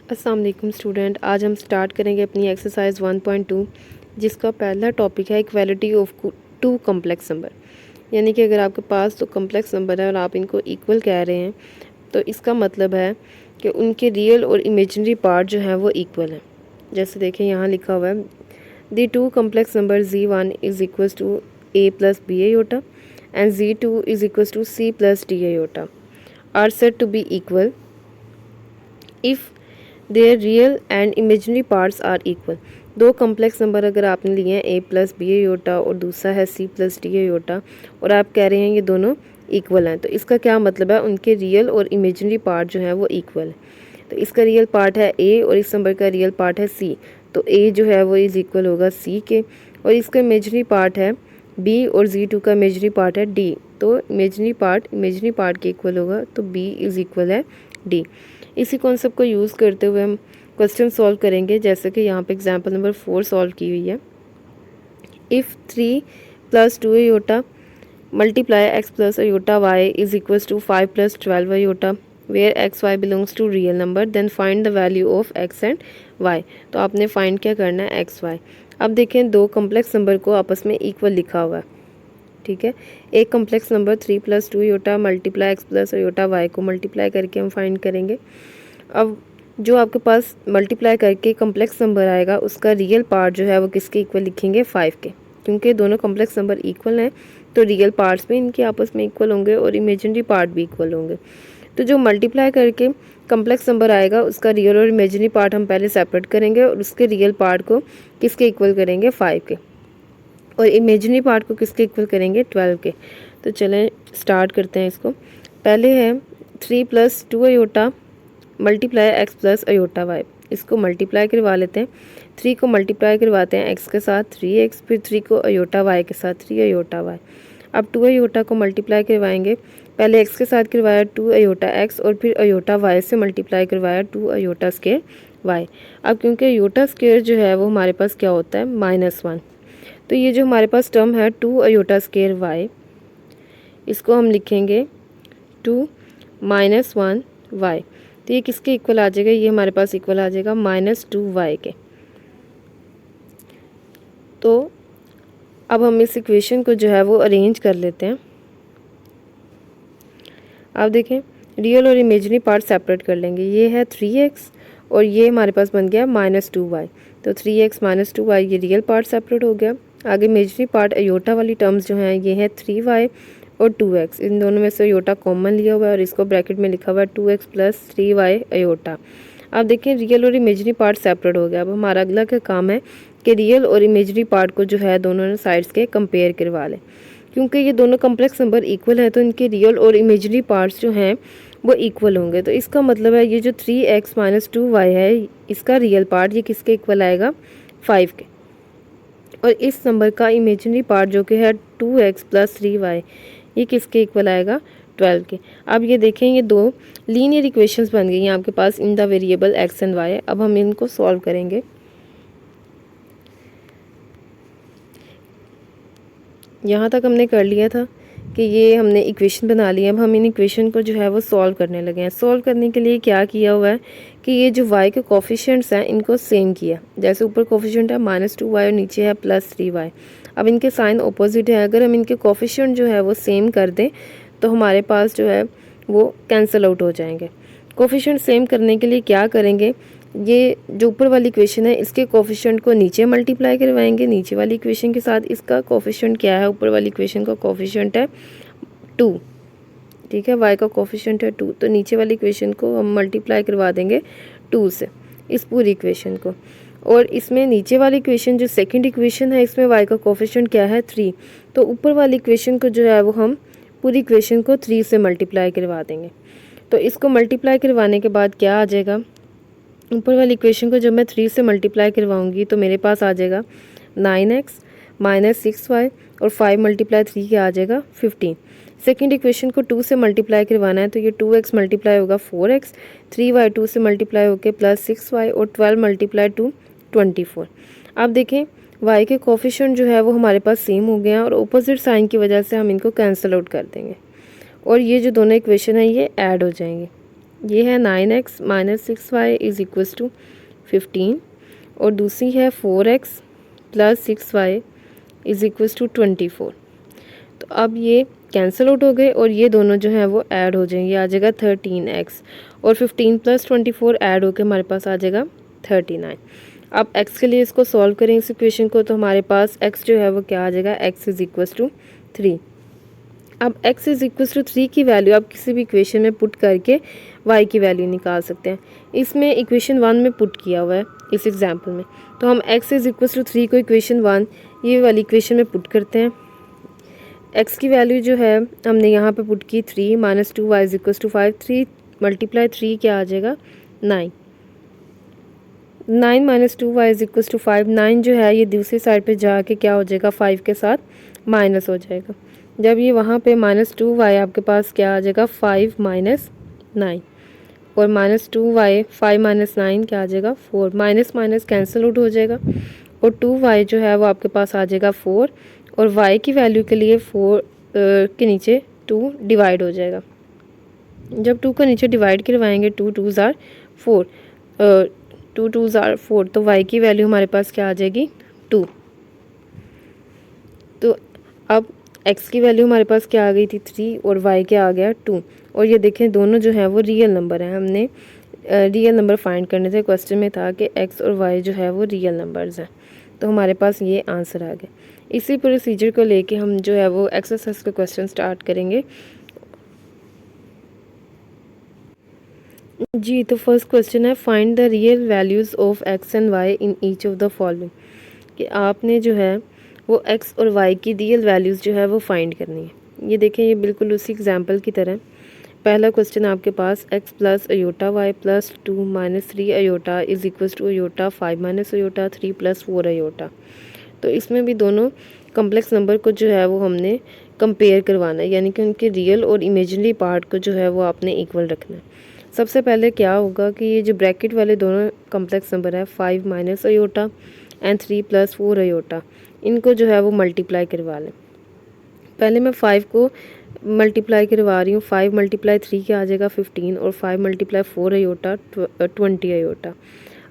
अस्सलाम वालेकुम स्टूडेंट। आज हम स्टार्ट करेंगे अपनी एक्सरसाइज 1.2 जिसका पहला टॉपिक है equality of two complex number. यानी कि अगर आपके पास तो कम्प्लेक्स नंबर है और आप इनको इक्वल कह रहे हैं तो इसका मतलब है कि उनके रियल और इमेजिनरी पार्ट जो है वो इक्वल है। जैसे देखें यहाँ लिखा हुआ है the two complex number z1 is equal to a plus b iota and z2 is equal to c plus d iota are said to be equal if their real and imaginary parts are equal. दो complex number अगर आपने लिए हैं a plus b iota और दूसरा है c plus D iota और आप कह रहे हैं ये दोनों इक्वल हैं, तो इसका क्या मतलब है, उनके रियल और इमेजिनरी पार्ट जो है वो इक्वल है। तो इसका रियल पार्ट है a और इस नंबर का रियल पार्ट है c, तो a जो है वो इज़ इक्वल होगा c के, और इसका इमेजिनरी पार्ट है b और z2 का इमेजिनरी पार्ट है d, तो इमेजिनरी पार्ट के इक्वल होगा, तो b इज़ इक्वल है d। इसी कॉन्सेप्ट को यूज़ करते हुए हम क्वेश्चन सॉल्व करेंगे, जैसे कि यहाँ पे एग्जांपल नंबर 4 सॉल्व की हुई है। If 3 plus 2 iota multiply x plus iota y is equals to 5 plus 12 iota where x y belongs to real number then find the value of x and y। तो आपने find क्या करना है, x Y. अब देखें दो complex number को आपस में इक्वल लिखा हुआ है, ठीक है। एक complex number 3 plus 2 iota multiply x plus iota y को मल्टीप्लाई करके हम फाइंड करेंगे। अब जो आपके पास मल्टीप्लाई करके कम्प्लेक्स नंबर आएगा उसका रियल पार्ट जो है वो किसके इक्वल लिखेंगे, 5 के, क्योंकि दोनों कम्प्लेक्स नंबर इक्वल हैं तो रियल पार्ट्स भी इनके आपस में इक्वल होंगे और इमेजिनरी पार्ट भी इक्वल होंगे। तो जो मल्टीप्लाई करके कम्प्लेक्स नंबर आएगा उसका रियल और इमेजिनरी पार्ट हम पहले सेपरेट करेंगे और उसके रियल पार्ट को किसके इक्वल करेंगे, 5 के, और इमेजिनरी पार्ट को किसके इक्वल करेंगे, 12 के। तो चलें स्टार्ट करते हैं इसको। पहले है 3 plus 2 iota multiply x plus iota y, इसको मल्टीप्लाई करवा लेते हैं। 3 को मल्टीप्लाई करवाते हैं एक्स के साथ 3x, फिर 3 को आयोटा वाई के साथ 3 आयोटा वाई। अब 2 आयोटा को मल्टीप्लाई करवाएंगे, पहले x के साथ करवाया 2 आयोटा x और फिर आयोटा y से मल्टीप्लाई करवाया 2 आयोटा स्क्वायर y। अब क्योंकि आयोटा स्क्वायर जो है वो हमारे पास क्या होता है, -1, तो ये जो हमारे पास टर्म है 2 आयोटा स्क्वायर y, इसको हम लिखेंगे 2 - 1 y। तो ये किसके इक्वल आ जाएगा, ये हमारे पास इक्वल आ जाएगा -2y के। तो अब हम इस इक्वेशन को जो है वो अरेंज कर लेते हैं। आप देखें रियल और इमेजिनरी पार्ट सेपरेट कर लेंगे, ये है 3x और ये हमारे पास बन गया -2y, तो 3x - 2y ये रियल पार्ट सेपरेट हो गया। आगे इमेजिनरी पार्ट अयोटा वाली टर्म्स जो हैं ये है 3y और 2x, इन दोनों में से अयोटा कॉमन लिया हुआ है और इसको ब्रैकेट में लिखा हुआ है 2x प्लस 3y अयोटा। आप देखें रियल और इमेजिनरी पार्ट सेपरेट हो गया। अब हमारा अगला का काम है कि रियल और इमेजिनरी पार्ट को जो है दोनों साइड्स के कंपेयर करवा लें। क्योंकि ये दोनों कम्प्लेक्स नंबर इक्वल है तो इनके रियल और इमेजिनरी पार्ट्स जो हैं वो इक्वल होंगे। तो इसका मतलब है ये जो 3x - 2y है इसका रियल पार्ट ये किसके इक्वल आएगा, 5 के, और इस नंबर का इमेजिनरी पार्ट जो कि है 2x प्लस 3y ये किसके इक्वल आएगा, 12 के। अब ये देखें ये दो लीनियर इक्वेशंस बन गई हैं आपके पास in the variable x and y। अब हम इनको सॉल्व करेंगे। यहाँ तक हमने कर लिया था कि ये हमने इक्वेशन बना ली है। अब हम इन इक्वेशन को जो है वो सॉल्व करने लगे हैं। सॉल्व करने के लिए क्या किया हुआ है कि ये जो y के कोफिशिएंट्स हैं इनको सेम किया, जैसे ऊपर कोफिशिएंट है -2y और नीचे है +3y। अब इनके साइन ऑपोजिट है, अगर हम इनके कोफिशिएंट जो है वो सेम कर दें तो हमारे पास जो है वो कैंसिल आउट हो जाएंगे। कोफिशिएंट सेम करने के लिए क्या करेंगे, ये जो ऊपर वाली इक्वेशन है इसके कोफिशिएंट को नीचे मल्टीप्लाई करवाएंगे नीचे वाली इक्वेशन के साथ। इसका कोफिशिएंट क्या है, ऊपर वाली इक्वेशन का कोफिशिएंट है 2, ठीक है, y का कोफिशिएंट है 2, तो नीचे वाली इक्वेशन को हम मल्टीप्लाई करवा देंगे 2 से इस पूरी इक्वेशन को। और इसमें नीचे वाली इक्वेशन जो सेकंड इक्वेशन है इसमें y का कोफिशिएंट क्या है 3, तो ऊपर वाली इक्वेशन को जो है वो हम पूरी इक्वेशन को 3 से मल्टीप्लाई करवा देंगे। तो इसको मल्टीप्लाई करवाने के बाद क्या आ जाएगा, ऊपर वाली इक्वेशन को जब मैं 3 से मल्टीप्लाई करवाऊंगी तो मेरे पास आ जाएगा 9x - 6y और 5 × 3 क्या आ जाएगा 15। सेकंड इक्वेशन को 2 से मल्टीप्लाई करवाना है तो ये 2x मल्टीप्लाई होगा 4x, 3y 2 से मल्टीप्लाई होकर +6y और 12 × 2 24। अब देखें y के कोफिशिएंट जो है वो हमारे पास सेम हो गए हैं और ऑपोजिट साइन की वजह से हम इनको कैंसिल आउट कर देंगे और ये जो दोनों इक्वेशन है ये ऐड हो जाएंगे। ये है 9x minus 6y is equals to 15 और दूसरी है 4x plus 6y is equals to 24। तो अब ये कैंसिल आउट हो गए और ये दोनों जो हैं वो ऐड हो जाएंगे, आ जाएगा 13x और 15 प्लस 24 ऐड होकर हमारे पास आ जाएगा 39। अब x के लिए इसको सॉल्व करें इस इक्वेशन को, तो हमारे पास x जो है वो क्या आ जाएगा, x इज़ इक्वल्स टू 3। अब x इज़ इक्वल्स टू 3 की वैल्यू आप किसी भी इक्वेशन में पुट करके y की वैल्यू निकाल सकते हैं। इसमें इक्वेशन 1 में पुट किया हुआ है इस एग्जाम्पल में, तो हम x इज़ इक्वल्स टू 3 को इक्वेशन 1 ये वाली इक्वेशन में पुट करते हैं। x की वैल्यू जो है हमने यहाँ पे पुट की 3 minus 2y is equals to 5, 3 multiply 3 क्या आ जाएगा 9, 9 minus 2y is equals to 5, 9 जो है ये दूसरी साइड पे जाके क्या हो जाएगा 5 के साथ माइनस हो जाएगा। जब ये वहाँ पे माइनस 2y आपके पास क्या आ जाएगा 5 माइनस 9 और माइनस 2y 5 माइनस 9 क्या आ जाएगा 4, माइनस माइनस कैंसिल आउट हो जाएगा और 2y जो है वो आपके पास आ जाएगा 4 और y की वैल्यू के लिए 4 के नीचे 2 डिवाइड हो जाएगा। जब 2 को नीचे डिवाइड करवाएंगे 2 2s आर 4, 2 2s आर 4, तो y की वैल्यू हमारे पास क्या आ जाएगी 2। तो अब x की वैल्यू हमारे पास क्या आ गई थी 3 और y क्या आ गया 2। और ये देखें दोनों जो है वो रियल नंबर हैं, हमने रियल नंबर फाइंड करने थे, क्वेश्चन में था कि x और y जो है वो रियल नंबर्स हैं, तो हमारे पास ये आंसर आ गया। इसी प्रोसीजर को लेके हम जो है वो एक्सरसाइज का क्वेश्चन स्टार्ट करेंगे। जी, तो फर्स्ट क्वेश्चन है find the real values of x and y in each of the following, कि आपने जो है वो x और y की रियल वैल्यूज़ जो है वो फाइंड करनी है। ये देखें ये बिल्कुल उसी एग्जांपल की तरह। पहला क्वेश्चन आपके पास x plus iota y plus 2 minus 3 iota is equals to iota 5 minus iota 3 plus 4 iota. तो इसमें भी दोनों कम्प्लेक्स नंबर को जो है वो हमने कंपेयर करवाना है, यानी कि उनके रियल और इमेजिनरी पार्ट को जो है वो आपने इक्वल रखना है। सबसे पहले क्या होगा कि ये जो ब्रैकेट वाले दोनों कम्प्लेक्स नंबर है 5 minus iota and 3 plus 4 iota, इनको जो है वो मल्टीप्लाई करवा लें। पहले मैं 5 को मल्टीप्लाई करवा रही हूँ, 5 मल्टीप्लाई 3 क्या आ जाएगा 15 और 5 मल्टीप्लाई 4 अयोटा 20 अयोटा।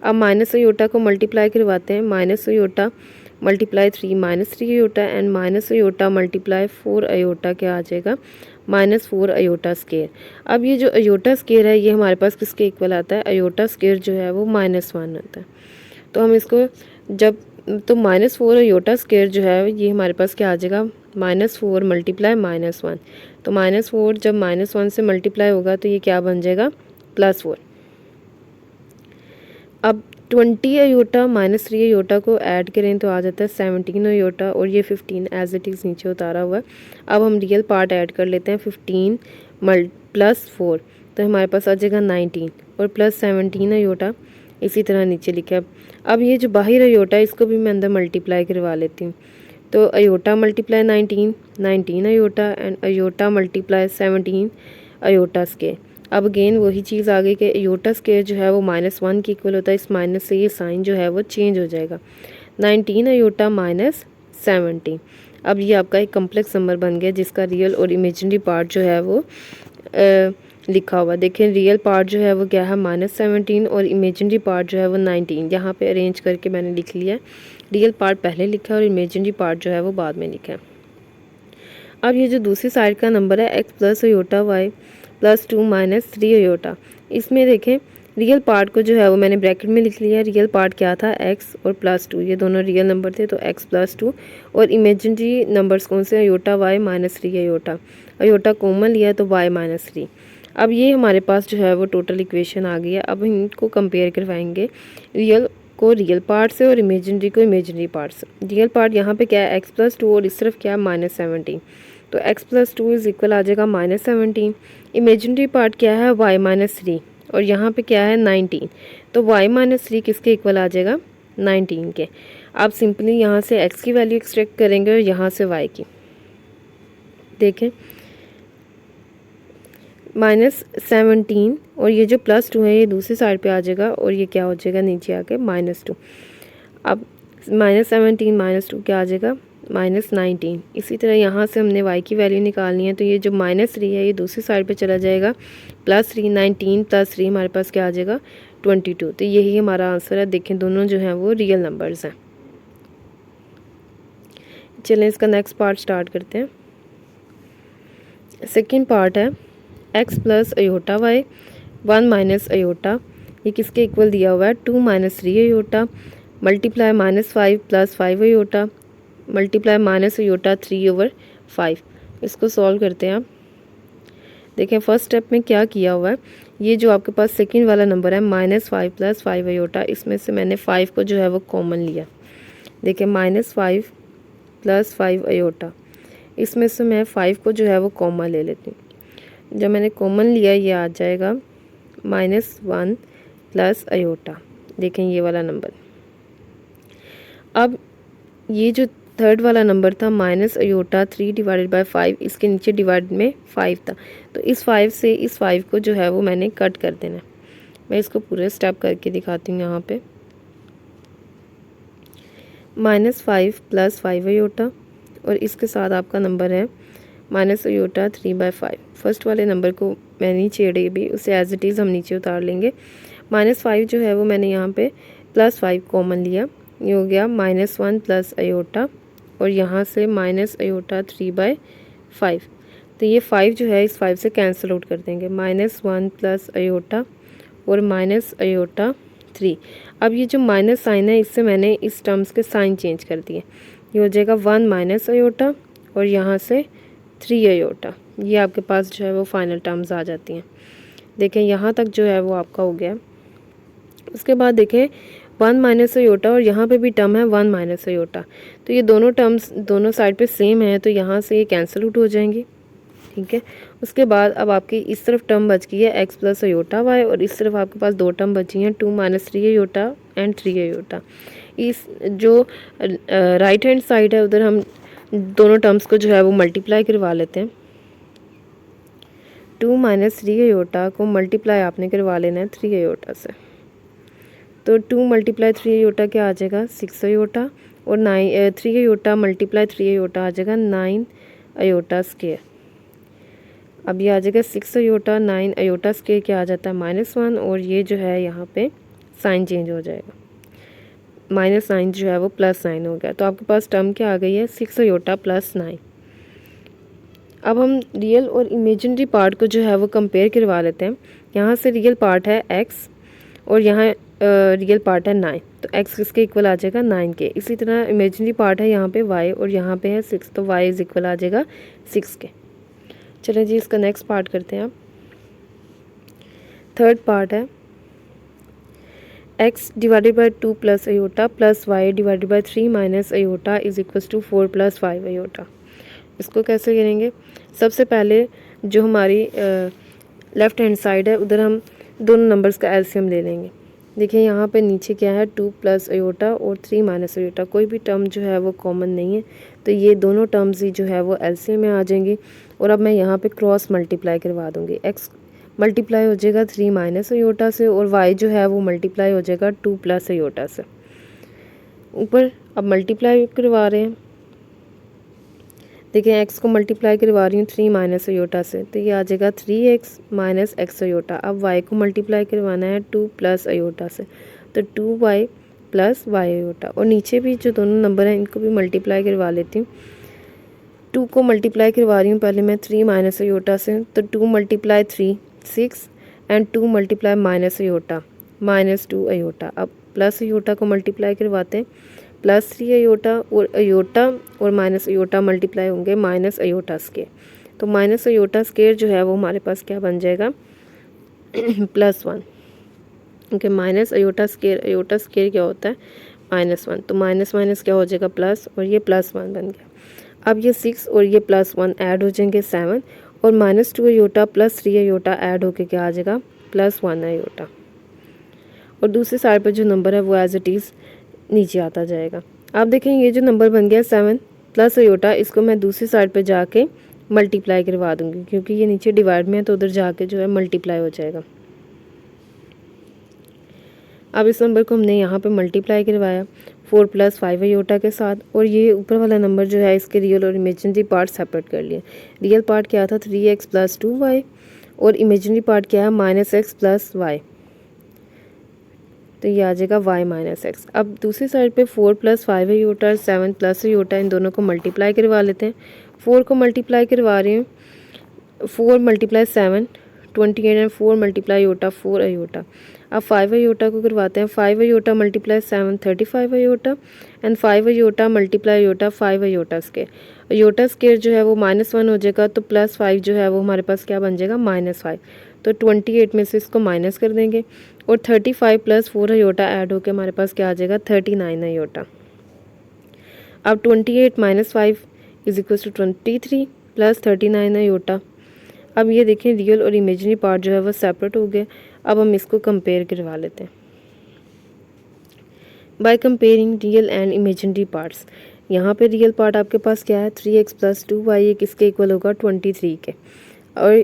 अब माइनस अयोटा को मल्टीप्लाई करवाते हैं, minus iota multiply 3 minus 3 iota and minus iota multiply 4 iota क्या आ जाएगा माइनस 4 अयोटा स्केयर। अब ये जो अयोटा स्केयर है ये हमारे पास किसके इक्वल आता है, अयोटा स्केयर जो है वो -1 आता है। तो हम इसको जब तो -4 अयोटा स्केयर जो है ये हमारे पास क्या आ जाएगा -4 मल्टीप्लाई -1, तो -4 जब -1 से मल्टीप्लाई होगा तो ये क्या बन जाएगा +4। अब 20 अयोटा माइनस 3 अयोटा को ऐड करें तो आ जाता है 17 अयोटा और ये 15 एज इट इज़ नीचे उतारा हुआ है। अब हम रियल पार्ट ऐड कर लेते हैं, 15 प्लस 4 तो हमारे पास आ जाएगा 19 और प्लस 17 अयोटा इसी तरह नीचे लिखा है। अब ये जो बाहर अयोटा है इसको भी मैं अंदर मल्टीप्लाई करवा लेती हूँ, तो iota multiply 19 iota and iota multiply 17 iota square. अब अगेन वही चीज़ आ गई कि अयोटा स्केयर जो है वो -1 के इक्वल होता है, इस माइनस से ये साइन जो है वो चेंज हो जाएगा, 19 अयोटा माइनस 17। अब ये आपका एक कम्प्लेक्स नंबर बन गया जिसका रियल और इमेजिनरी पार्ट जो है वो लिखा हुआ। देखें रियल पार्ट जो है वो क्या है -17 और इमेजिनरी पार्ट जो है वो 19। यहाँ पे अरेंज करके मैंने लिख लिया, रियल पार्ट पहले लिखा है और इमेजिनरी पार्ट जो है वो बाद में लिखा है। अब ये जो दूसरी साइड का नंबर है x plus iota y plus 2 minus 3 iota, इसमें देखें रियल पार्ट को जो है वो मैंने ब्रैकेट में लिख लिया। रियल पार्ट क्या था x और प्लस 2, ये दोनों रियल नंबर थे तो x प्लस 2, और इमेजिनरी नंबर्स कौन से iota y minus 3 iota, iota common लिया तो y माइनस 3। अब ये हमारे पास जो है वो टोटल इक्वेशन आ गई है। अब इनको कंपेयर करवाएंगे, रियल को रियल पार्ट से और इमेजिनरी को इमेजिनरी पार्ट से। रियल पार्ट यहाँ पे क्या है x प्लस 2 और इस तरफ क्या है -17, तो x प्लस 2 इज इक्वल आ जाएगा -17। इमेजिनरी पार्ट क्या है y माइनस 3 और यहाँ पे क्या है 19, तो y माइनस 3 किसके इक्वल आ जाएगा 19 के। आप सिंपली यहाँ से x की वैल्यू एक्सट्रैक्ट करेंगे और यहाँ से y की, देखें -17 और ये जो +2 है ये दूसरी साइड पे आ जाएगा और ये क्या हो जाएगा नीचे आके -2। अब -17 -2 क्या आ जाएगा -19। इसी तरह यहाँ से हमने y की वैल्यू निकालनी है, तो ये जो -3 है ये दूसरी साइड पे चला जाएगा, +3, 19 + 3 हमारे पास क्या आ जाएगा 22। तो यही हमारा आंसर है। देखें दोनों जो हैं वो रियल नंबर्स हैं। चलें इसका नेक्स्ट पार्ट स्टार्ट करते हैं। सेकेंड पार्ट है x + अयोटा y 1 - अयोटा, ये किसके इक्वल दिया हुआ है 2 - 3 iota multiply -5 + 5 iota multiply -iota 3/5। इसको सॉल्व करते हैं आप। देखें फर्स्ट स्टेप में क्या किया हुआ है, ये जो आपके पास सेकंड वाला नंबर है -5 + 5 अयोटा, इसमें से मैंने 5 को जो है वो कॉमन लिया। देखें -5 + 5 अयोटा, इसमें से मैं 5 को जो है वो कॉमन ले लेती हूँ। जब मैंने कॉमन लिया ये आ जाएगा -1 + अयोटा। देखें ये वाला नंबर। अब ये जो थर्ड वाला नंबर था -अयोटा 3/5, इसके नीचे डिवाइड में 5 था, तो इस 5 से इस 5 को जो है वो मैंने कट कर देना है। मैं इसको पूरे स्टेप करके दिखाती हूँ यहाँ पे। -5 + 5 अयोटा और इसके साथ आपका नंबर है -अयोटा 3/5। फर्स्ट वाले नंबर को मैं नहीं छेड़ी भी, उसे एज इट इज़ हम नीचे उतार लेंगे। -5 जो है वो मैंने यहाँ पे +5 कॉमन लिया, ये हो गया -1 + अयोटा और यहाँ से -अयोटा 3/5। तो ये 5 जो है इस 5 से कैंसिल आउट कर देंगे, -1 + अयोटा और -अयोटा 3। अब ये जो माइनस साइन है इससे मैंने इस टर्म्स के साइन चेंज कर दिए, ये हो जाएगा 1 - अयोटा और यहाँ से 3 अयोटा। ये आपके पास जो है वो फाइनल टर्म्स आ जाती हैं। देखें यहाँ तक जो है वो आपका हो गया। उसके बाद देखें 1 - अयोटा और यहाँ पे भी टर्म है 1 - अयोटा, तो ये दोनों टर्म्स दोनों साइड पे सेम है, तो यहाँ से ये कैंसिल आउट हो जाएंगी। ठीक है, उसके बाद अब आपकी इस तरफ टर्म बच गई है x + अयोटा y और इस तरफ आपके पास दो टर्म बची हैं 2 - 3 अयोटा एंड 3 अयोटा। इस जो राइट हैंड साइड है उधर हम दोनों टर्म्स को जो है वो मल्टीप्लाई करवा लेते हैं। 2 - 3 अयोटा को मल्टीप्लाई आपने करवा लेना है 3 अयोटा से, तो 2 × 3 अयोटा क्या आ जाएगा 6 अयोटा और 3 अयोटा × 3 अयोटा आ जाएगा 9 अयोटा स्क्वायर। अब ये आ जाएगा 6 अयोटा 9 अयोटा स्क्वायर क्या आ जाता है -1 और ये जो है यहाँ पे साइन चेंज हो जाएगा, -9 जो है वो +9 हो गया। तो आपके पास टर्म क्या आ गई है 6 अयोटा +9। अब हम रियल और इमेजिनरी पार्ट को जो है वो कंपेयर करवा लेते हैं। यहाँ से रियल पार्ट है x और यहाँ रियल पार्ट है 9, तो x किसके इक्वल आ जाएगा 9 के। इसी तरह इमेजिनरी पार्ट है यहाँ पे y और यहाँ पे है 6, तो y इज़ इक्वल आ जाएगा 6 के। चलें जी इसका नेक्स्ट पार्ट करते हैं। आप थर्ड पार्ट है x / 2 + iota + y / 3 - iota is equal to 4 + 5 iota. इसको कैसे करेंगे, सबसे पहले जो हमारी लेफ़्ट हैंड साइड है उधर हम दोनों नंबर्स का एलसीएम ले लेंगे। देखिए यहाँ पे नीचे क्या है 2 + अयोटा और 3 - अयोटा, कोई भी टर्म जो है वो कॉमन नहीं है, तो ये दोनों टर्म्स ही जो है वो एलसीएम में आ जाएंगी। और अब मैं यहाँ पे क्रॉस मल्टीप्लाई करवा दूँगी, x मल्टीप्लाई हो जाएगा 3 - अयोटा से और y जो है वो मल्टीप्लाई हो जाएगा 2 + अयोटा से। ऊपर अब मल्टीप्लाई करवा रहे हैं, देखिए x को मल्टीप्लाई करवा रही हूँ 3 - अयोटा से, तो ये आ जाएगा 3x - x अयोटा। अब y को मल्टीप्लाई करवाना है 2 + अयोटा से, तो 2y + y अयोटा। और नीचे भी जो दोनों नंबर हैं इनको भी मल्टीप्लाई करवा लेती हूँ। 2 को मल्टीप्लाई करवा रही हूँ पहले मैं 3 - अयोटा से, तो 2 × 3 6 एंड 2 × -अयोटा -2 अयोटा। अब प्लस अयोटा को मल्टीप्लाई करवाते हैं, +3 अयोटा और माइनस अयोटा मल्टीप्लाई होंगे -अयोटा स्क्वायर, तो -अयोटा स्क्वायर जो है वो हमारे पास क्या बन जाएगा +1, क्योंकि -अयोटा स्क्वायर क्या होता है -1, तो माइनस माइनस क्या हो जाएगा प्लस और ये +1 बन गया। अब ये 6 और ये +1 ऐड हो जाएंगे 7 और -2 अयोटा +3 अयोटा ऐड होके क्या आ जाएगा +1 अयोटा। और दूसरी साइड पर जो नंबर है वो एज इट इज़ नीचे आता जाएगा। आप देखें ये जो नंबर बन गया 7 + अयोटा, इसको मैं दूसरी साइड पे जाके मल्टीप्लाई करवा दूंगी, क्योंकि ये नीचे डिवाइड में है तो उधर जाके जो है मल्टीप्लाई हो जाएगा। अब इस नंबर को हमने यहाँ पे मल्टीप्लाई करवाया 4 + 5 आयोटा के साथ, और ये ऊपर वाला नंबर जो है इसके रियल और इमेजिनरी पार्ट सेपरेट कर लिए। रियल पार्ट क्या था 3x + 2y, और इमेजिनरी पार्ट क्या है -x + y, तो ये आ जाएगा y - x। अब दूसरी साइड पे 4 + 5 आयोटा 7 + आयोटा, इन दोनों को मल्टीप्लाई करवा लेते हैं। 4 को मल्टीप्लाई करवा रहे हैं, 4 × 7 28, एंड 4 × आयोटा 4 आयोटा। अब 5 आयोटा को करवाते हैं, 5 iota × 7 35 iota, and 5 iota × iota 5 iota square. Iota square जो है वो -1 हो जाएगा, तो +5 जो है वो हमारे पास क्या बन जाएगा -5। तो 28 में से इसको माइनस कर देंगे, और 35 + 4 आयोटा ऐड होकर हमारे पास क्या आ जाएगा 39 आयोटा। अब 28 - 5 = 23 + 39 आयोटा। अब ये देखें रियल और इमेजिनरी पार्ट जो है वो सेपरेट हो गए। अब हम इसको कंपेयर करवा लेते हैं by comparing real and imaginary parts. यहाँ पे रियल पार्ट आपके पास क्या है 3x + 2y, ये किसके इक्वल होगा 23 के। और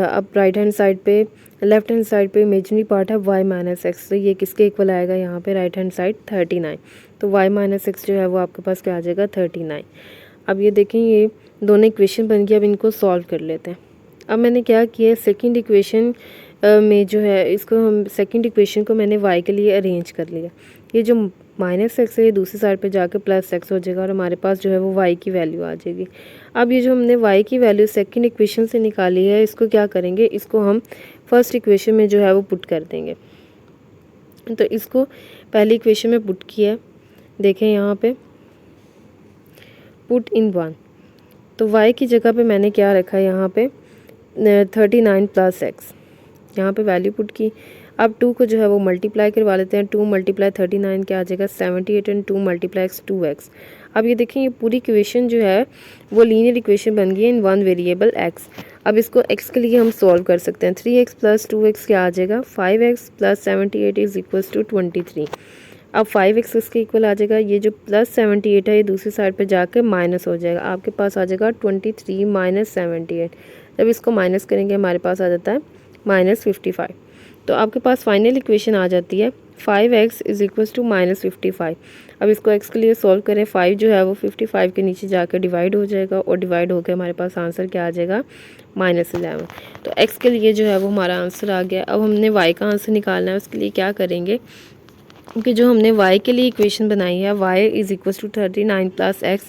अब राइट हैंड साइड पे, लेफ्ट हैंड साइड पे इमेजिनरी पार्ट है y - x, तो ये किसके इक्वल आएगा यहाँ पे राइट हैंड साइड 39, तो y - x जो है वो आपके पास क्या आ जाएगा 39। अब ये देखें ये दोनों इक्वेशन बन गई। अब इनको सॉल्व कर लेते हैं। अब मैंने क्या किया, सेकंड इक्वेशन में जो है इसको हम सेकंड इक्वेशन को मैंने y के लिए अरेंज कर लिया। ये जो -x है ये दूसरी साइड पे जाके +x हो जाएगा, और हमारे पास जो है वो y की वैल्यू आ जाएगी। अब ये जो हमने y की वैल्यू सेकंड इक्वेशन से निकाली है, इसको क्या करेंगे, इसको हम फर्स्ट इक्वेशन में जो है वो पुट कर देंगे। तो इसको पहली इक्वेशन में पुट किया है, देखें यहाँ पे पुट इन 1, तो y की जगह पे मैंने क्या रखा है यहाँ पे 39 + x, यहाँ पे वैल्यू पुट की। अब 2 को जो है वो मल्टीप्लाई करवा लेते हैं, 2 × 39 क्या आ जाएगा 78, एंड 2 × x 2x। अब ये देखें ये पूरी इक्वेशन जो है वो लीनियर इक्वेशन बन गई है इन वन वेरिएबल x। अब इसको x के लिए हम सॉल्व कर सकते हैं। 3x + 2x क्या आ जाएगा 5x + 78 = 23। अब 5x इसके इक्वल आ जाएगा, ये जो +78 है ये दूसरी साइड पे जाकर माइनस हो जाएगा, आपके पास आ जाएगा 23 - 78। जब इसको माइनस करेंगे हमारे पास आ जाता है -55। तो आपके पास फाइनल इक्वेशन आ जाती है 5x = -55। अब इसको x के लिए सॉल्व करें, 5 जो है वो 55 के नीचे जाकर डिवाइड हो जाएगा, और डिवाइड होकर हमारे पास आंसर क्या आ जाएगा -11। तो x के लिए जो है वो हमारा आंसर आ गया। अब हमने y का आंसर निकालना है, उसके लिए क्या करेंगे, क्योंकि जो हमने y के लिए इक्वेशन बनाई है y = 39 + x,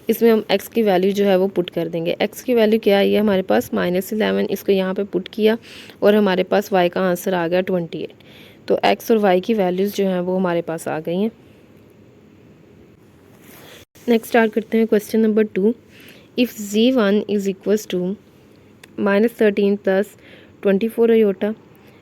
इसमें हम x की वैल्यू जो है वो पुट कर देंगे। x की वैल्यू क्या आई है हमारे पास -11, इसको यहाँ पे पुट किया और हमारे पास y का आंसर आ गया 28। तो x और y की वैल्यूज़ जो हैं वो हमारे पास आ गई हैं। नेक्स्ट स्टार्ट करते हैं question number 2। If z1 = -13 + 24 iota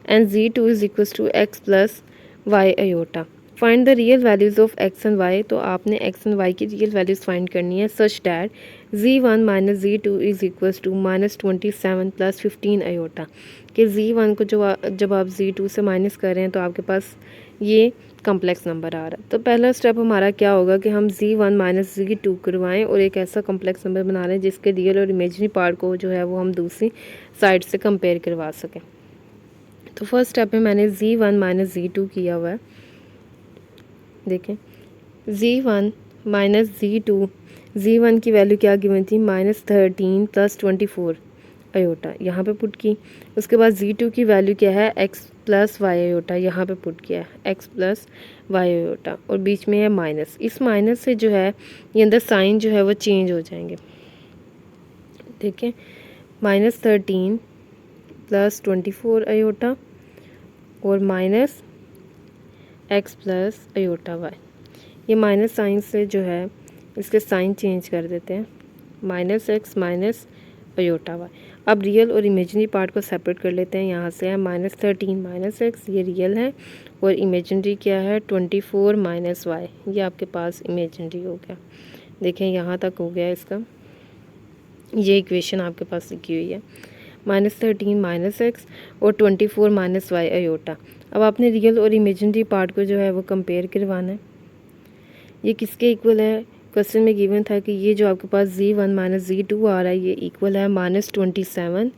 and z2 = x + y iota, find the real values of x and y। तो आपने x एंड y की रियल वैल्यूज़ फाइंड करनी है such that z1 - z2 = -27 + 15 iota, कि z1 को जब आप z2 से माइनस कर रहे हैं तो आपके पास ये कम्प्लेक्स नंबर आ रहा है। तो पहला स्टेप हमारा क्या होगा कि हम z1 - z2 करवाएं और एक ऐसा कम्प्लेक्स नंबर बना लें जिसके रियल और इमेजिनरी पार्ट को जो है वो हम दूसरी साइड से कंपेयर करवा सकें। तो फर्स्ट स्टेप में मैंने z1 - z2 किया हुआ है। देखें z1 - z2, z1 की वैल्यू क्या गिवन थी -13 + 24 आयोटा, यहाँ पे पुट की। उसके बाद z2 की वैल्यू क्या है x + y आयोटा, यहाँ पे पुट किया x + y आयोटा, और बीच में है माइनस। इस माइनस से जो है ये अंदर साइन जो है वो चेंज हो जाएंगे। देखें -13 + 24 आयोटा और -x + आयोटा y, ये माइनस साइन से जो है इसके साइन चेंज कर देते हैं, -x - आयोटा y। अब रियल और इमेजिनरी पार्ट को सेपरेट कर लेते हैं। यहाँ से है -13 - x, ये रियल है, और इमेजिनरी क्या है 24 - y, ये आपके पास इमेजिनरी हो गया। देखें यहाँ तक हो गया इसका, ये इक्वेशन आपके पास लिखी हुई है -13 - x और 24 - y आयोटा। अब आपने रियल और इमेजिनरी पार्ट को जो है वो कंपेयर करवाना है। ये किसके इक्वल है, क्वेश्चन में गिवन था कि ये जो आपके पास z1 - z2 आ रहा है ये इक्वल है -27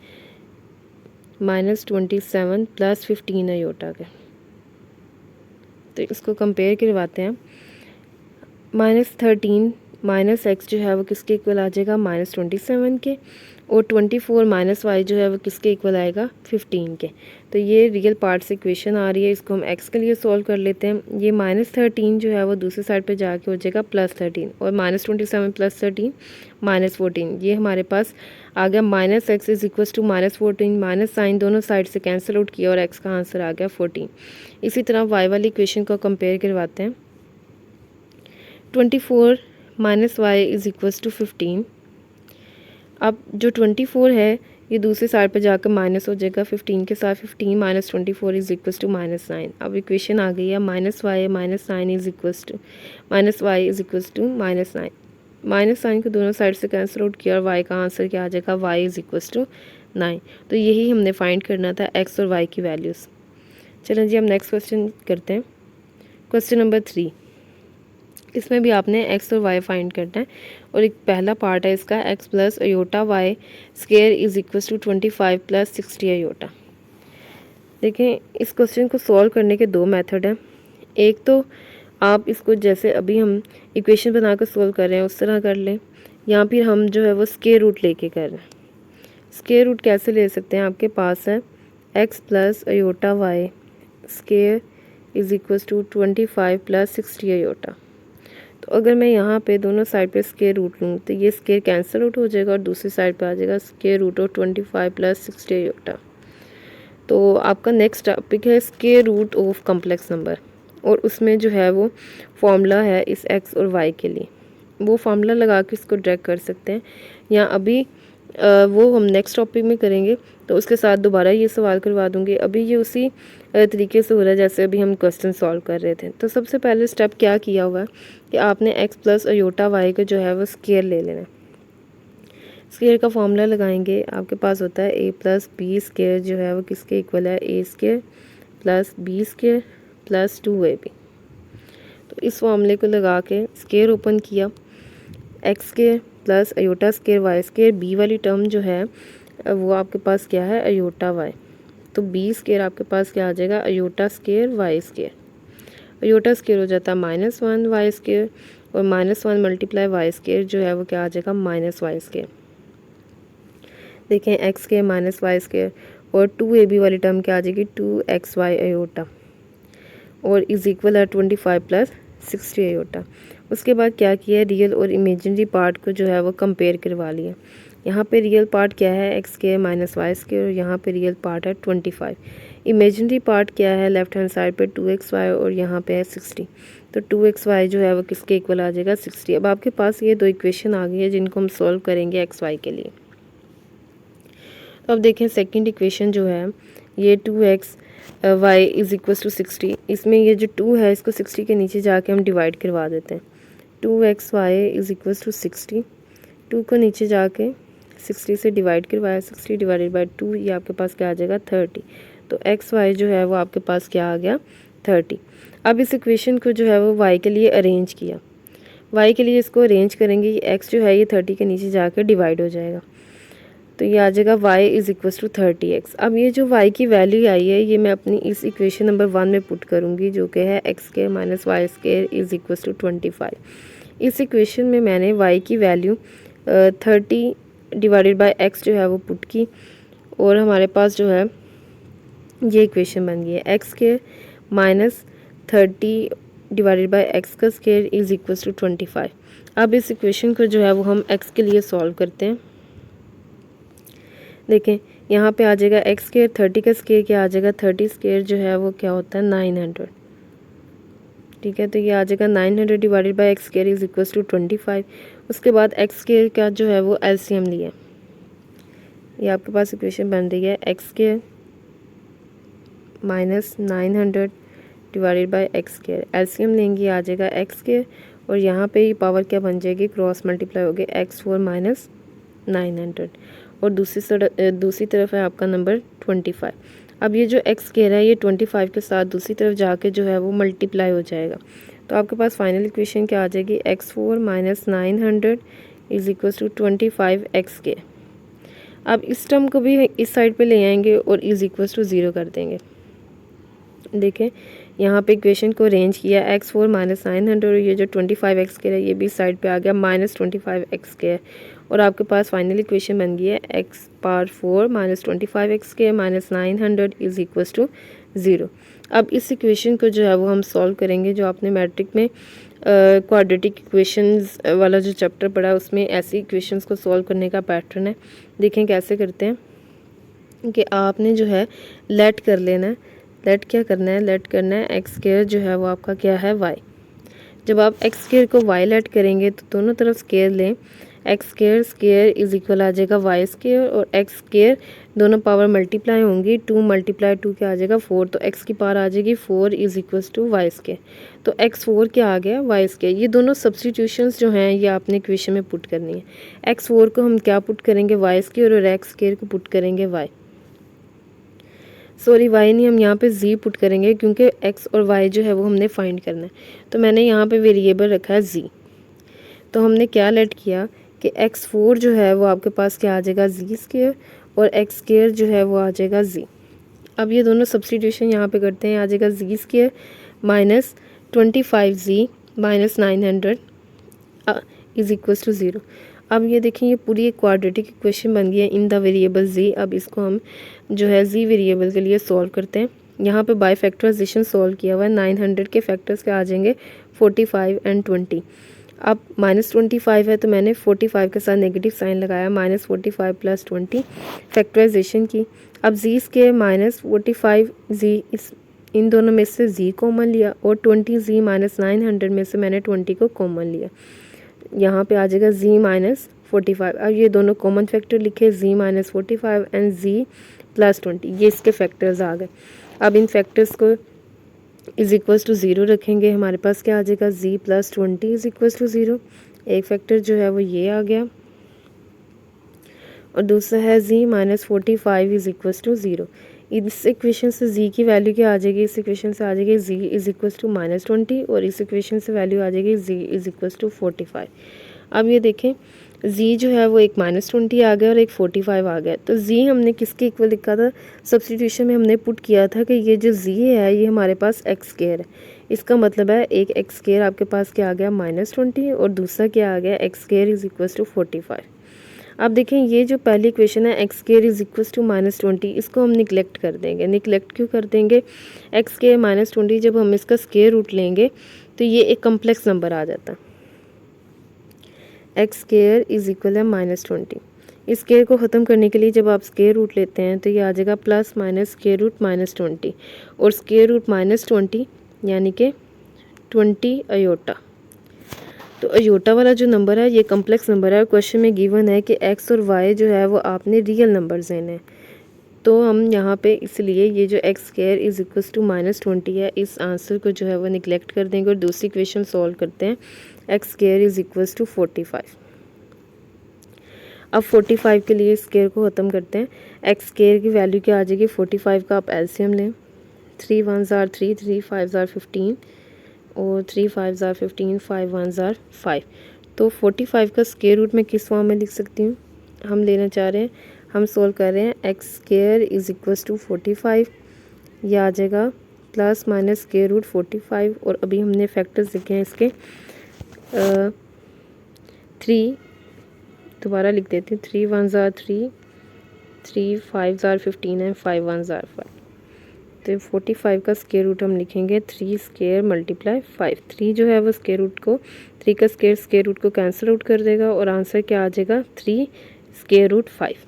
+ 15 आयोटा के। तो इसको कंपेयर करवाते हैं। -13 माइनस एक्स जो है वो किसके इक्वल आ जाएगा, -27 के, और 24 माइनस वाई जो है वो किसके इक्वल आएगा, 15 के। तो ये रियल पार्ट से इक्वेशन आ रही है, इसको हम एक्स के लिए सॉल्व कर लेते हैं। ये -13 जो है वो दूसरी साइड पे जाके हो जाएगा +13, और -27 + 13 -14, ये हमारे पास आ गया -x is equal to -14, minus sign दोनों साइड से कैंसिल आउट किया और x का आंसर आ गया 14। इसी तरह y वाली इक्वेशन को कंपेयर करवाते हैं। 24 minus y is equal to 15। अब जो 24 है ये दूसरी साइड पर जाकर माइनस हो जाएगा 15 के साथ। 15 माइनस 24 इज़ इक्वल टू -9। अब इक्वेशन आ गई है -y minus sign is equal to -y is equal to -9। Minus sign को दोनों साइड से कैंसिल आउट किया और y का आंसर क्या आ जाएगा, y इज़ इक्वल टू 9। तो यही हमने फाइंड करना था x और y की वैल्यूज़। चलें जी हम नेक्स्ट क्वेश्चन करते हैं। क्वेश्चन नंबर 3, इसमें भी आपने x और y फाइंड करना है, और एक पहला पार्ट है इसका x plus iota y square is equal to 25 + 60 iota. देखें इस क्वेश्चन को सॉल्व करने के दो मेथड हैं। एक तो आप इसको जैसे अभी हम इक्वेशन बनाकर सॉल्व कर रहे हैं उस तरह कर लें, या फिर हम जो है वो स्क्वायर रूट लेके कर रहे हैं। स्क्वायर रूट कैसे ले सकते हैं, आपके पास है x plus iota y square is equal to 25 + 60 iota. तो अगर मैं यहाँ पे दोनों साइड पे स्क्वायर रूट लूँ तो ये स्क्वायर कैंसिल आउट हो जाएगा और दूसरी साइड पे आ जाएगा स्क्वायर रूट ऑफ 25 + 60 अयोटा। तो आपका नेक्स्ट टॉपिक है square root of complex number, और उसमें जो है वो फॉर्मूला है इस x और y के लिए, वो फार्मूला लगा के इसको ड्रैग कर सकते हैं, या अभी वो हम नेक्स्ट टॉपिक में करेंगे। तो उसके साथ दोबारा ये सवाल करवा दूँगी। अभी ये उसी तरीके से हो रहा है जैसे अभी हम क्वेश्चन सॉल्व कर रहे थे। तो सबसे पहले स्टेप क्या किया हुआ है कि आपने x प्लस अयोटा वाई को जो है वो स्क्वायर ले लेना है। स्क्वायर का फॉर्मूला लगाएंगे, आपके पास होता है a प्लस बी स्क्वायर जो है वो किसके इक्वल है, a square plus b square plus 2ab। तो इस फॉर्मूले को लगा के स्क्वायर ओपन किया, x square plus iota square y square, b वाली टर्म जो है वो आपके पास क्या है, अयोटा वाई। तो बी स्क्वायर आपके पास क्या आ जाएगा, iota square y square. Iota square हो जाता है -1 वाई स्क्वायर, और -1 मल्टीप्लाई वाई स्क्वायर जो है वो क्या आ जाएगा, -y स्क्वायर। देखें x square minus y square, और 2ab वाली टर्म क्या आ जाएगी, 2xy अयोटा, और इज़ इक्वल है 25 + 60 अयोटा। उसके बाद क्या किया, रियल और इमेजिनरी पार्ट को जो है वो कंपेयर करवा लिया। यहाँ पे रियल पार्ट क्या है, x square minus y square, और यहाँ पे रियल पार्ट है 25। इमेजिनरी पार्ट क्या है, लेफ्ट हैंड साइड पे 2xy, और यहाँ पे है 60। तो 2xy जो है वो किसके इक्वल आ जाएगा, 60। अब आपके पास ये दो इक्वेशन आ गई है जिनको हम सॉल्व करेंगे xy के लिए। तो अब देखें सेकेंड इक्वेशन जो है ये 2xy इज़ इक्वल टू 60। इसमें ये जो 2 है इसको 60 के नीचे जाके हम डिवाइड करवा देते हैं। 2xy इज़ इक्वल टू 60, 2 को नीचे जाके 60 से डिवाइड करवाया, 60 डिवाइडेड बाई 2, ये आपके पास क्या आ जाएगा, 30। तो xy जो है वो आपके पास क्या आ गया, 30। अब इस इक्वेशन को जो है वो y के लिए अरेंज किया। y के लिए इसको अरेंज करेंगे, x जो है ये 30 के नीचे जाकर डिवाइड हो जाएगा, तो ये आ जाएगा y is equal to 30x। अब ये जो y की वैल्यू आई है ये मैं अपनी इस इक्वेशन नंबर 1 में पुट करूँगी, जो कि है x square minus y square is equal to 25। इस इक्वेशन में मैंने y की वैल्यू 30 डिवाइडेड बाय x जो है वो पुट की, और हमारे पास जो है ये इक्वेशन बन गई है, x square minus 30 divided by x का स्क्वायर इज़ इक्वल टू 25। अब इस इक्वेशन को जो है वो हम x के लिए सॉल्व करते हैं। देखें यहाँ पे आ जाएगा एक्स स्क्वायर, 30 का स्क्वायर क्या आ जाएगा, 30 स्क्वायर जो है वो क्या होता है, 900। ठीक है, तो ये आ जाएगा 900 divided by x square is equal to 25। उसके बाद एक्स स्क्वायर का जो है वो एलसीएम लिया, ये आपके पास इक्वेशन बन रही है, x square minus 900 divided by x square. LCM लेंगे आ जाएगा एक्स स्क्वायर, और यहाँ पे ये पावर क्या बन जाएगी, क्रॉस मल्टीप्लाई हो गया x4 माइनस 900, और दूसरी तरफ है आपका नंबर 25। अब ये जो एक्स स्क्वायर है ये 25 के साथ दूसरी तरफ जाके जो है वो मल्टीप्लाई हो जाएगा, तो आपके पास फाइनल इक्वेशन क्या आ जाएगी, x4 minus 900 is equal to 25x के। अब इस टर्म को भी इस साइड पे ले आएंगे और इज इक्वल टू 0 कर देंगे। देखें यहाँ पे इक्वेशन को अरेंज किया, x4 माइनस 900 और ये जो 25x है ये भी साइड पे आ गया माइनस 25x और आपके पास फाइनल इक्वेशन बन गई है x power 4 minus 25x minus 900 is equal to 0। अब इस इक्वेशन को जो है वो हम सॉल्व करेंगे। जो आपने मैट्रिक में क्वाड्रेटिक इक्वेशंस वाला जो चैप्टर पढ़ा है उसमें ऐसी इक्वेशंस को सॉल्व करने का पैटर्न है। देखें कैसे करते हैं कि आपने जो है लेट कर लेना है। लेट क्या करना है, लेट करना है एक्स स्क्वायर जो है वो आपका क्या है वाई। जब आप एक्स स्क्वायर को वाई लेट करेंगे तो दोनों तरफ स्क्वायर लें, x square square is equal आ जाएगा वाई स्क्वायर और एक्स स्क्वायर दोनों पावर मल्टीप्लाई होंगी, 2 मल्टीप्लाई 2 क्या आ जाएगा 4, तो एक्स की पावर आ जाएगी 4 is equal to y square. तो एक्स 4 क्या आ गया वाई स्क्वायर। ये दोनों सब्सटीट्यूशंस जो हैं ये आपने इक्वेशन में पुट करनी है। एक्स 4 को हम क्या पुट करेंगे वाई स्क्वायर और एक्स स्क्वायर को पुट करेंगे वाई, सॉरी वाई नहीं, हम यहाँ पे जी पुट करेंगे क्योंकि एक्स और वाई जो है वो हमने फाइंड करना है। तो मैंने यहाँ पे वेरिएबल रखा है जी। तो हमने क्या लेट किया कि x4 जो है वो आपके पास क्या आ जाएगा जी स्क्वायर और एक्स स्क्वायर जो है वो आ जाएगा जी। अब ये दोनों सब्सटीट्यूशन यहाँ पे करते हैं, आ जाएगा z square minus 25z minus 900 is equal to 0। अब ये देखें ये पूरी एक क्वाड्रेटिक इक्वेशन बन गई है इन द वेरिएबल जी। अब इसको हम जो है जी वेरिएबल के लिए सॉल्व करते हैं। यहाँ पे बाय फैक्टराइजेशन सॉल्व किया हुआ है। 900 के फैक्टर्स क्या आ जाएंगे 45 एंड 20। अब माइनस 25 है तो मैंने 45 के साथ नेगेटिव साइन लगाया, माइनस 45 प्लस 20 फैक्टराइजेशन की। अब जी के माइनस 45 जी इन दोनों में से जी कॉमन लिया और 20 माइनस 900 में से मैंने 20 को कॉमन लिया। यहाँ पे आ जाएगा z माइनस 45। अब ये दोनों कॉमन फैक्टर लिखे, z minus 45 and z plus 20, ये इसके फैक्टर्स आ गए। अब इन फैक्टर्स को इज इक्वल टू 0 रखेंगे, हमारे पास क्या आ जाएगा z plus 20 is equal to 0। एक फैक्टर जो है वो ये आ गया और दूसरा है z minus 45 is equal to 0। इस इक्वेशन से z की वैल्यू क्या आ जाएगी, इस इक्वेशन से आ जाएगी z is equal to minus 20 और इस इक्वेशन से वैल्यू आ जाएगी z इज इक्वल टू 45। अब ये देखें z जो है वो एक माइनस 20 आ गया और एक 45 आ गया। तो z हमने किसके इक्वल लिखा था, सब्सटीट्यूशन में हमने पुट किया था कि ये जो z है ये हमारे पास एक्स स्क्वायर है। इसका मतलब है एक एक्स स्क्वायर आपके पास क्या आ गया माइनस 20 और दूसरा क्या आ गया x square is equal to 45। अब देखें ये जो पहली इक्वेशन है x square is equal to minus 20, इसको हम निगलेक्ट कर देंगे। निगलेक्ट क्यों कर देंगे, एक्स स्क्वायर माइनस 20 जब हम इसका स्क्वायर रूट लेंगे तो ये एक कम्प्लेक्स नंबर आ जाता है। एक्स स्क्वायर इज इक्वल है माइनस 20। इस स्क्वायर को ख़त्म करने के लिए जब आप स्क्वायर रूट लेते हैं तो ये आ जाएगा plus minus square root minus 20 और स्क्वायर रूट माइनस 20 यानी कि 20 अयोटा। तो अयोटा वाला जो नंबर है ये कम्प्लेक्स नंबर है। क्वेश्चन में गिवन है कि एक्स और वाई जो है वो आपने रियल नंबर्स देने हैं। तो हम यहाँ पे इसलिए ये जो x square is equal to minus 20 है इस आंसर को जो है वो निगलेक्ट कर देंगे और दूसरी इक्वेशन सॉल्व करते हैं। X square is equal to 45। अब 45 के लिए स्क्वायर को ख़त्म करते हैं। एक्स स्क्वायर की वैल्यू क्या आ जाएगी 45 का आप एलसीएम लें, 3 1s are 3, 3 5s are 15 और 3 5s are 15, 5 1s are 5। तो 45 का स्क्वायर रूट मैं किस फॉर्म में लिख सकती हूँ, हम लेना चाह रहे हैं, हम सोल्व कर रहे हैं x square is equal to 45, ये आ जाएगा प्लस माइनस स्क्वायर रूट 45 और अभी हमने फैक्टर्स लिखे हैं इसके 3, दोबारा लिख देते हैं, 3 1s are 3, 3 5s are 15 and 5 1s are 5। तो 45 का स्क्वायर रूट हम लिखेंगे 3 स्क्वायर मल्टीप्लाई 5। 3 जो है वो स्क्वायर रूट को 3 का स्क्वायर रूट को कैंसिल आउट कर देगा और आंसर क्या आ जाएगा 3 स्क्वायर रूट 5।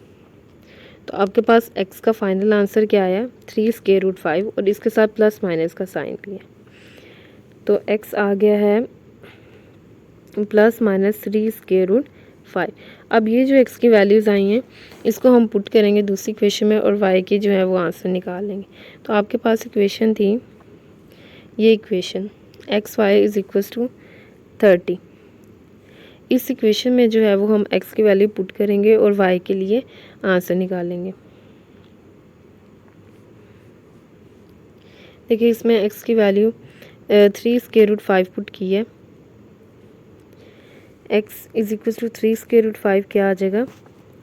तो आपके पास x का फाइनल आंसर क्या आया 3 स्क्वायर रूट 5 और इसके साथ प्लस माइनस का साइन भी है। तो x आ गया है प्लस माइनस 3 स्क्वायर रूट 5। अब ये जो x की वैल्यूज़ आई हैं इसको हम पुट करेंगे दूसरी इक्वेशन में और y की जो है वो आंसर निकाल लेंगे। तो आपके पास इक्वेशन थी ये equation x y is equal to 30। इस इक्वेशन में जो है वो हम x की वैल्यू पुट करेंगे और y के लिए आंसर निकालेंगे। देखिए इसमें x की वैल्यू 3 स्क्वायर रूट 5 पुट की है। x is equal to 3 square root 5 क्या आ जाएगा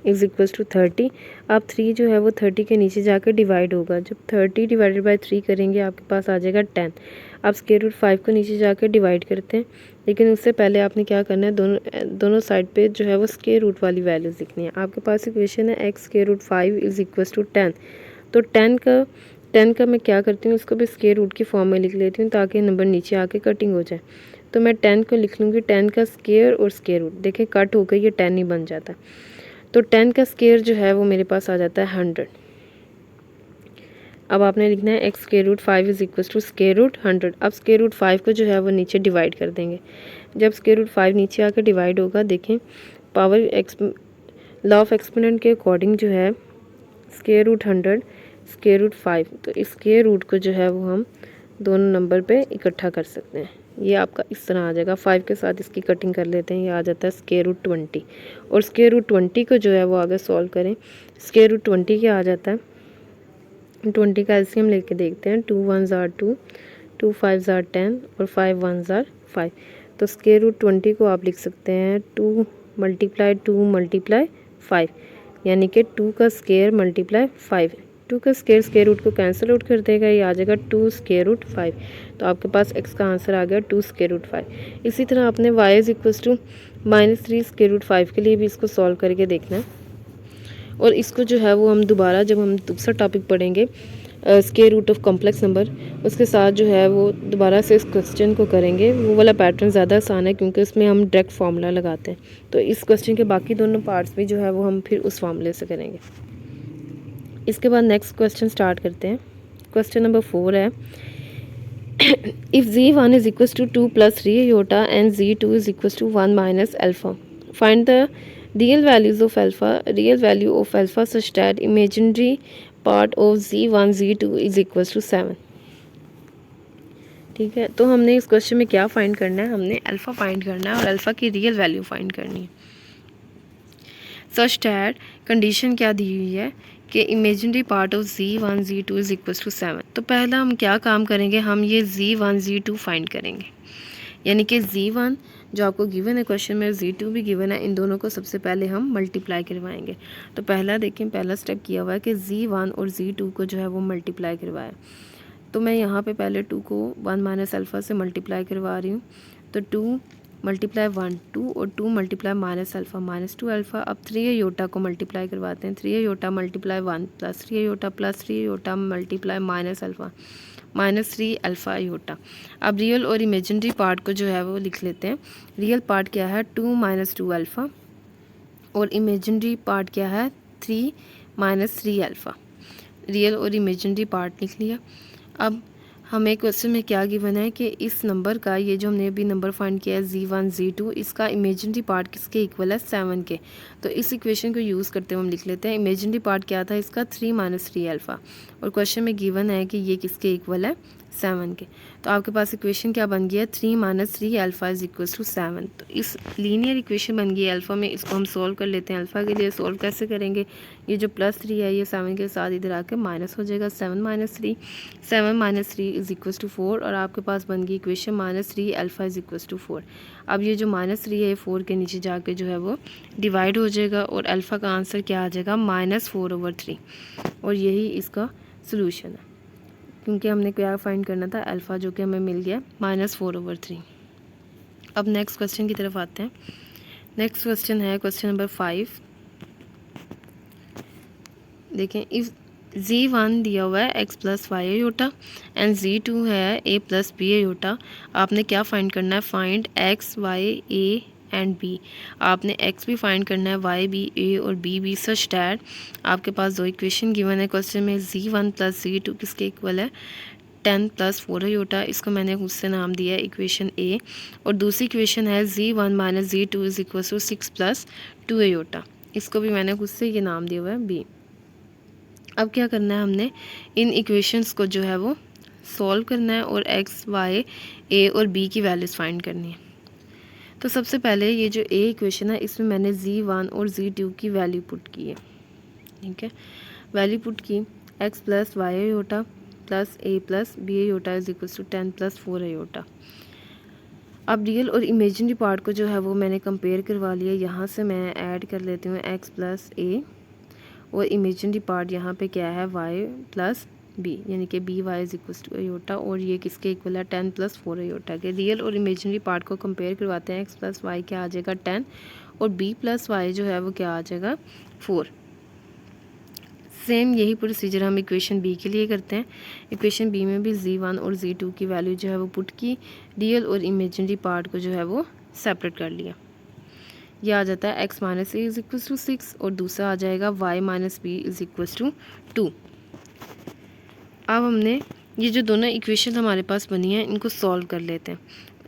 इज इक्वल टू 30। अब 3 जो है वो 30 के नीचे जाकर डिवाइड होगा। जब 30 डिवाइडेड बाई 3 करेंगे आपके पास आ जाएगा 10। अब स्क्वायर रूट 5 को नीचे जाकर डिवाइड करते हैं, लेकिन उससे पहले आपने क्या करना है, दोनों साइड पे जो है वो स्क्वायर रूट वाली वैल्यूज़ लिखनी है। आपके पास इक्वेशन है x square root 5 is equals to 10। तो 10 का मैं क्या करती हूँ, इसको भी स्क्वायर रूट की फॉर्म में लिख लेती हूँ ताकि नंबर नीचे आके कटिंग हो जाए। तो मैं 10 को लिख लूँगी 10 का स्क्वायर और स्क्वायर रूट, देखें कट होकर ये 10 ही बन जाता है। तो 10 का स्क्वायर जो है वो मेरे पास आ जाता है 100। अब आपने लिखना है x square root 5 is equal to square root 100। अब स्क्वायर रूट 5 को जो है वो नीचे डिवाइड कर देंगे। जब स्क्वायर रूट 5 नीचे आकर डिवाइड होगा, देखें पावर लॉ ऑफ एक्सपोनेंट के अकॉर्डिंग जो है स्क्वायर रूट 100 स्क्वायर रूट 5, तो इस स्क्वायर रूट को जो है वो हम दोनों नंबर पे इकट्ठा कर सकते हैं। ये आपका इस तरह आ जाएगा। 5 के साथ इसकी कटिंग कर लेते हैं, ये आ जाता है स्क्वायर रूट 20। और स्क्वायर रूट 20 को जो है वो आगे सॉल्व करें। स्क्वायर रूट 20 क्या आ जाता है, 20 का एलसीएम लेके देखते हैं। 2 1s are 2, 2 5s are 10 और 5 1s are 5। तो स्क्वायर रूट 20 को आप लिख सकते हैं 2 मल्टीप्लाई 2 मल्टीप्लाई 5, यानी कि 2 का स्क्वायर मल्टीप्लाई 5। 2 का स्क्वायर स्क्वायर रूट को कैंसिल आउट कर देगा, ये आ जाएगा 2 स्क्वायर रूट 5। तो आपके पास x का आंसर आ गया 2 स्क्वायर रूट 5। इसी तरह आपने y is equals to -3 square root 5 के लिए भी इसको सॉल्व करके देखना है। और इसको जो है वो हम दोबारा जब हम दूसरा टॉपिक पढ़ेंगे square root of complex number, उसके साथ जो है वो दोबारा से इस क्वेश्चन को करेंगे। वो वाला पैटर्न ज़्यादा आसान है क्योंकि उसमें हम डायरेक्ट फार्मूला लगाते हैं। तो इस क्वेश्चन के बाकी दोनों पार्ट्स भी जो है वो हम फिर उस फार्मूले से करेंगे। इसके बाद नेक्स्ट क्वेश्चन स्टार्ट करते हैं। क्वेश्चन नंबर 4 है if z1 is equals to 2 + 3 iota and z2 is equals to 1 - alpha, find the real values of alpha, real value of alpha such that imaginary part of z1 z2 is equals to 7। ठीक है, तो हमने इस question में क्या find करना है, हमने अल्फ़ा फाइंड करना है और अल्फ़ा की रियल वैल्यू फाइंड करनी है। सच डैट कंडीशन क्या दी हुई है कि imaginary part of z1 z2 is equals to 7। तो पहला हम क्या काम करेंगे, हम ये z1 z2 फाइंड करेंगे, यानी कि z1 जो आपको गिवन है क्वेश्चन में, z2 भी गिवन है, इन दोनों को सबसे पहले हम मल्टीप्लाई करवाएंगे। तो पहला देखें, पहला स्टेप किया हुआ है कि z1 और z2 को जो है वो मल्टीप्लाई करवाया। तो मैं यहाँ पे पहले 2 को 1 - अल्फ़ा से मल्टीप्लाई करवा रही हूँ। तो 2 मल्टीप्लाई 1 2 और 2 मल्टीप्लाई -अल्फ़ा -2 अल्फ़ा। अब 3 iota को मल्टीप्लाई करवाते हैं। 3 iota multiply 1 + 3 iota + 3 iota multiply -alpha -3 alpha iota। अब रियल और इमेजिनरी पार्ट को जो है वो लिख लेते हैं। रियल पार्ट क्या है 2 - 2 अल्फ़ा और इमेजिनरी पार्ट क्या है 3 - 3 अल्फ़ा। रियल और इमेजिनरी पार्ट लिख लिया। अब हमें क्वेश्चन में क्या गिवन है कि इस नंबर का, ये जो हमने अभी नंबर फाइंड किया है z1 z2, इसका इमेजिनरी पार्ट किसके इक्वल है 7 के। तो इस इक्वेशन को यूज़ करते हुए हम लिख लेते हैं इमेजिनरी पार्ट क्या था इसका 3 - 3 अल्फ़ा, और क्वेश्चन में गिवन है कि ये किसके इक्वल है 7 के। तो आपके पास इक्वेशन क्या बन गया 3 - 3 अल्फ़ा इज इक्वल टू 7। तो इस लीनियर इक्वेशन बन गई है अल्फ़ा में। इसको हम सोल्व कर लेते हैं। अल्फ़ा के लिए सोल्व कैसे करेंगे, ये जो +3 है ये 7 के साथ इधर आके माइनस हो जाएगा। 7 - 3 इज इक्वल टू 4 और आपके पास बन गई equation -3 alpha is equal to 4। अब ये जो -3 है 4 के नीचे जाके जो है वो डिवाइड हो जाएगा और अल्फ़ा का आंसर क्या आ जाएगा -4/3, और यही इसका सोल्यूशन है क्योंकि हमने क्या फाइंड करना था अल्फ़ा, जो कि हमें मिल गया -4/3। अब नेक्स्ट क्वेश्चन की तरफ आते हैं। नेक्स्ट क्वेश्चन है क्वेश्चन नंबर 5। देखें, इफ़ z1 दिया हुआ है x + y iota and z2 है a + b iota, आपने क्या फाइंड करना है, find x y a and b। आपने x भी फाइंड करना है, y भी, a और b भी, सच डैट आपके पास दो इक्वेशन गिवन है क्वेश्चन में। z1 + z2 किसके इक्वल है 10 + 4 iota, इसको मैंने खुद से नाम दिया है इक्वेशन a। और दूसरी इक्वेशन है z1 - z2 is equal to 6 + 2 iota, इसको भी मैंने खुद से ये नाम दिया हुआ है b। अब क्या करना है, हमने इन इक्वेशंस को जो है वो सॉल्व करना है और x, y, a और b की वैल्यूज़ फाइंड करनी है। तो सबसे पहले ये जो a इक्वेशन है इसमें मैंने z1 और z2 की वैल्यू पुट की है। ठीक है, वैल्यू पुट की x + y iota + a + b iota is equal to 10 + 4 iota। अब रियल और इमेजिनरी पार्ट को जो है वो मैंने कंपेयर करवा लिया। यहाँ से मैं ऐड कर लेती हूँ x + a और इमेजिनरी पार्ट यहाँ पे क्या है y प्लस बी, यानी कि b y is equal to iota, और ये किसके इक्वल है 10 प्लस 4 अयोटा के। रियल और इमेजिनरी पार्ट को कंपेयर करवाते हैं, x प्लस वाई क्या आ जाएगा 10 और b प्लस वाई जो है वो क्या आ जाएगा 4। सेम यही प्रोसीजर हम इक्वेशन बी के लिए करते हैं। इक्वेशन बी में भी z1 और z2 की वैल्यू जो है वो पुट की, रियल और इमेजिनरी पार्ट को जो है वो सेपरेट कर लिया। यह आ जाता है x minus a is equal to 6 और दूसरा आ जाएगा y minus b is equal to 2। अब हमने ये जो दोनों इक्वेशन हमारे पास बनी है इनको सॉल्व कर लेते हैं।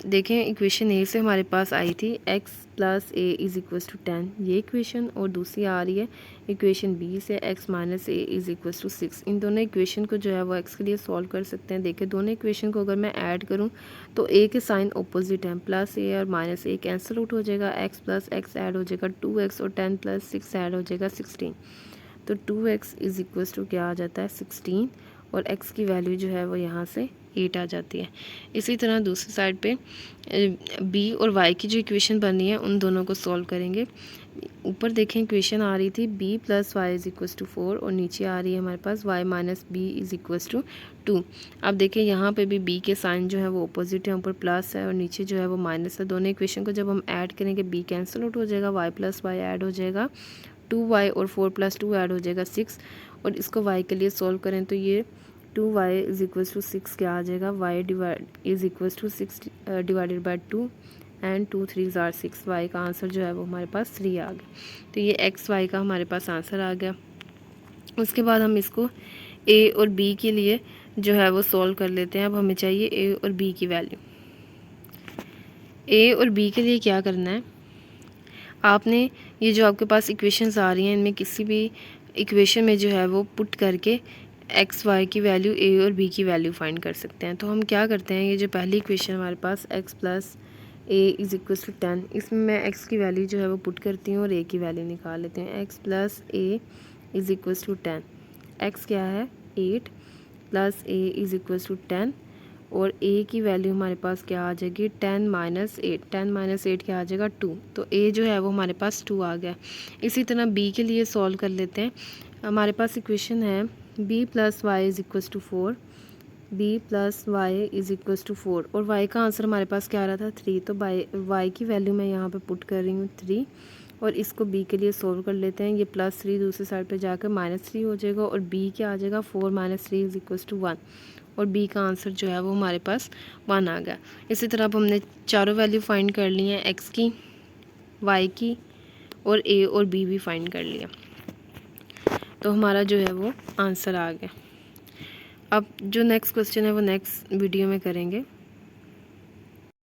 देखें इक्वेशन ए से हमारे पास आई थी x plus a is equal to 10 ये इक्वेशन, और दूसरी आ रही है इक्वेशन बी से x minus a is equal to 6। इन दोनों इक्वेशन को जो है वो x के लिए सॉल्व कर सकते हैं। देखें दोनों इक्वेशन को अगर मैं ऐड करूं तो a के साइन अपोजिट हैं, प्लस ए और माइनस ए कैंसिल आउट हो जाएगा, x प्लस x ऐड हो जाएगा 2x और 10 प्लस 6 ऐड हो जाएगा 16। तो 2x इज़ इक्वल टू क्या आ जाता है 16 और x की वैल्यू जो है वो यहाँ से 8 आ जाती है। इसी तरह दूसरी साइड पे b और y की जो इक्वेशन बनी है उन दोनों को सॉल्व करेंगे। ऊपर देखें इक्वेशन आ रही थी b plus y is equal to 4 और नीचे आ रही है हमारे पास y minus b is equal to 2। अब देखें यहाँ पे भी b के साइन जो है वो अपोजिट है, ऊपर प्लस है और नीचे जो है वो माइनस है। दोनों इक्वेशन को जब हम ऐड करेंगे b कैंसिल आउट हो जाएगा, y प्लस वाई ऐड हो जाएगा 2y और 4 प्लस 2 ऐड हो जाएगा 6, और इसको y के लिए सॉल्व करें तो ये 2y इज इक्वल टू 6 क्या आ जाएगा, y divide is equal to 6 divided by 2 and 2 3 are 6। y का आंसर जो है वो हमारे पास 3 आ गया। तो ये x y का हमारे पास आंसर आ गया। उसके बाद हम इसको a और b के लिए जो है वो सॉल्व कर लेते हैं। अब हमें चाहिए a और b की वैल्यू। a और b के लिए क्या करना है, आपने ये जो आपके पास इक्वेशंस आ रही हैं इनमें किसी भी इक्वेशन में जो है वो पुट करके एक्स वाई की वैल्यू ए और बी की वैल्यू फाइंड कर सकते हैं। तो हम क्या करते हैं, ये जो पहली इक्वेशन हमारे पास x plus a is equal to 10, इसमें मैं x की वैल्यू जो है वो पुट करती हूँ और a की वैल्यू निकाल लेते हैं। x plus a is equal to 10, x क्या है 8 plus a is equal to 10 और a की वैल्यू हमारे पास क्या आ जाएगी 10 माइनस 8, 10 माइनस 8 क्या आ जाएगा 2। तो a जो है वो हमारे पास 2 आ गया। इसी तरह b के लिए सॉल्व कर लेते हैं। हमारे पास इक्वेशन है b plus y is equal to 4, b plus y is equal to 4 और y का आंसर हमारे पास क्या आ रहा था 3। तो y की वैल्यू मैं यहाँ पे पुट कर रही हूँ 3 और इसको b के लिए सोल्व कर लेते हैं। ये प्लस 3 दूसरी साइड पे जाकर माइनस 3 हो जाएगा और b क्या आ जाएगा 4 माइनस 3 इज़ इक्वल टू 1 और b का आंसर जो है वो हमारे पास 1 आ गया। इसी तरह अब हमने चारों वैल्यू फाइंड कर ली हैं, x की, y की और a और b भी फाइंड कर लिया। तो हमारा जो है वो आंसर आ गया। अब जो नेक्स्ट क्वेश्चन है वो नेक्स्ट वीडियो में करेंगे।